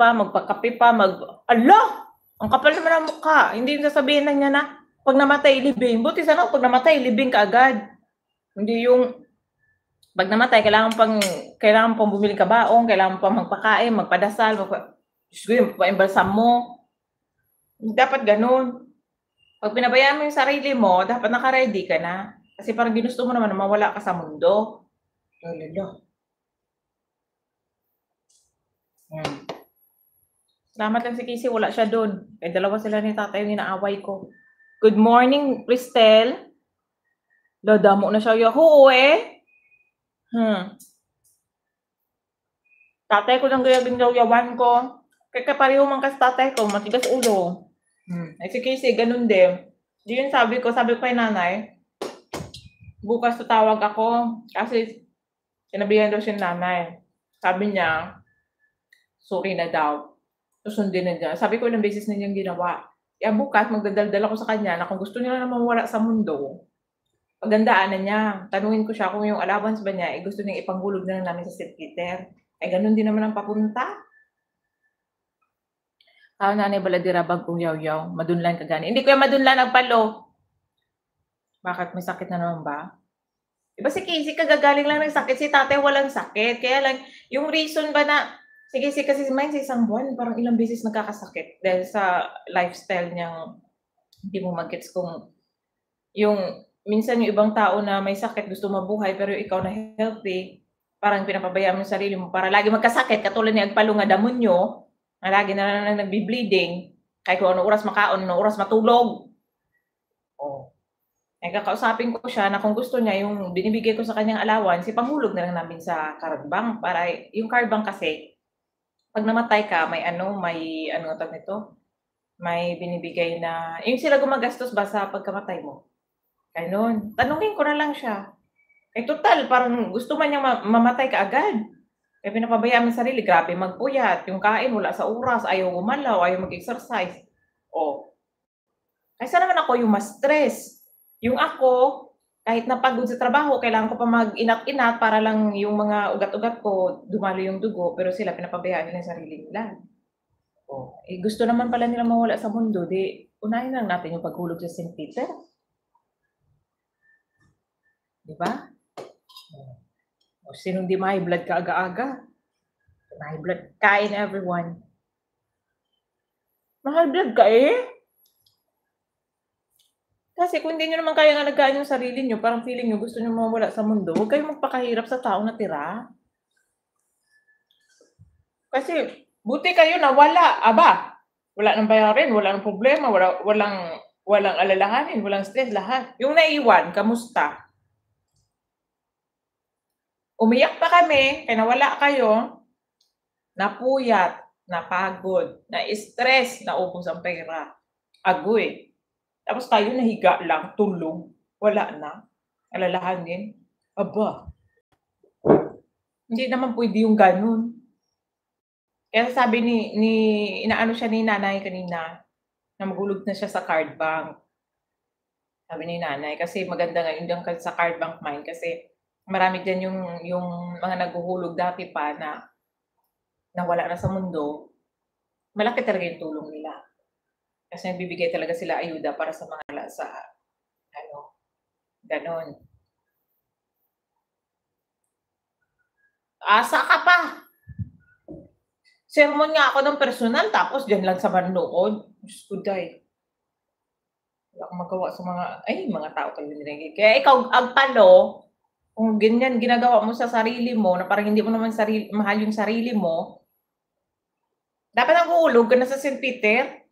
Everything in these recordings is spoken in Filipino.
pa, magpakape pa, ala! Ang kapal naman ng mukha. Hindi yung sasabihin lang niya na, pag namatay, libing. Buti sana pag namatay, libing ka agad. Hindi yung, pag namatay, kailangan pang bumili ka baong, kailangan pang magpakain, magpadasal, Diyos ko yun, paimbalsam mo. Dapat ganun. Pag pinabayaan mo yung sarili mo, dapat naka-ready ka na. Kasi parang ginusto mo naman na mawala ka sa mundo. Lalo. Salamat lang si Casey, wala siya doon. Kaya dalawa sila ni tatay yung inaaway ko. Good morning, Cristel. Dadamo na siya. Oo eh. Tatay ko lang gayabing yawan ko. Kaya pareho man kasi tatay ko, matigas ulo. Ay si Casey, ganun din. Di yun sabi ko kay nanay, bukas tatawag ako. Kasi sinabihan daw siya nanay. Sabi niya, sorry na daw. Susundin na niya. Sabi ko, ilang beses na niyang ginawa. Kaya bukas, magdadaldal ako sa kanya na kung gusto niya na mawala sa mundo, pagandaan na niya. Tanungin ko siya kung yung allowance ba niya, gusto niyang ipanghulog na lang namin sa St. Peter. Ganun din naman ang papunta. Nanay Baladira, bagong yaw-yaw. Madunlan ka gani. Hindi ko yung madunlan ang palo. Bakit? May sakit na naman ba? Diba si Casey kagagaling lang ng sakit, si tatay walang sakit. Kaya lang, yung reason ba na, si Casey kasi sa isang buwan, parang ilang beses nagkakasakit dahil sa lifestyle niyang hindi mo mag-gets kung yung minsan yung ibang tao na may sakit gusto mabuhay pero ikaw na healthy, parang pinapabayaan mo yung sarili mo para lagi magkasakit katulad ni Agpalo nga damonyo, na lagi na lang nagbi-bleeding, kahit kung anong oras makaon, anong oras matulog. Kakausapin ko siya na kung gusto niya yung binibigay ko sa kanyang allowance, ipamulog na lang namin sa card bank para yung card bank kasi pag namatay ka may tawag nito, may binibigay na yung sila gumagastos ba sa pagkamatay mo. Ganun. Tanungin ko na lang siya. Total parang gusto man niyang mamatay ka agad. Pinapabayaan mo sarili, grabe magpuyat, yung kain wala sa oras, ayaw gumalaw, ayaw mag-exercise. Kaysa naman ako yung mas stress. Yung ako, kahit napagod sa trabaho, kailangan ko pa mag-inat-inat para lang yung mga ugat-ugat ko, dumalo yung dugo, pero sila pinapabayaan nila yung sarili nila. Gusto naman pala nila mawala sa mundo, di unahin lang natin yung paghulog sa St. Peter. Di ba? Sinong di ma-high blood ka aga-aga? Ma-high blood, kain everyone. Ma-high blood ka eh? Kasi kung hindi nyo naman kayang alagaan yung sarili nyo, parang feeling nyo gusto nyo mawala sa mundo, huwag kayong magpakahirap sa taong natira. Kasi buti kayo na wala. Aba, wala nang bayarin, wala nang problema, walang alalahanin, walang stress, lahat. Yung naiwan, kamusta? Umiyak pa kami, kaya nawala kayo, napuyat, napagod, na-stress, naubos ang pera. Agoy. Tapos tayo nahiga lang, tulog, wala na, alalahanin. Aba, hindi naman pwede yung ganun. Kaya sabi inaano siya ni nanay kanina, na maghulog na siya sa card bank. Sabi ni nanay, kasi maganda nga yung sa card bank mine kasi marami dyan yung mga naghuhulog dati pa na nawala na sa mundo, malaki talaga yung tulong nila. Kasi nagbibigay talaga sila ayuda para sa mga ganon. Asa ka pa? Sermon nga ako ng personal, tapos dyan lang sa manood. Diyos ko, day. Wala akong magawa sa mga tao talaga nilagay. Kaya ikaw, Agpalo, kung ganyan ginagawa mo sa sarili mo, na parang hindi mo naman mahal yung sarili mo, dapat nag-uulog ka na sa St. Peter.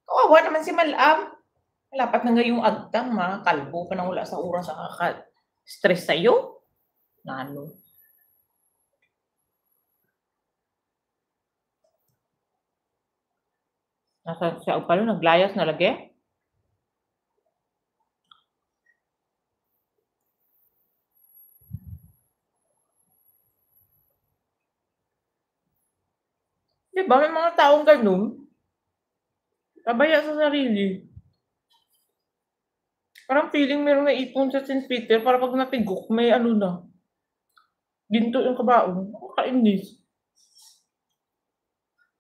Kawawa naman si Malam. Lapat na nga yung agtang, kalbo ka na wala sa oras, stress sa'yo. Nano. Nasa siya Agpalo, naglayas na lagi? Diba, may mga taong ganun. Kabaya sa sarili. Parang feeling meron na ipon sa St. Peter para pag natigok, may na. Ginto yung kabaong. Nakakainis.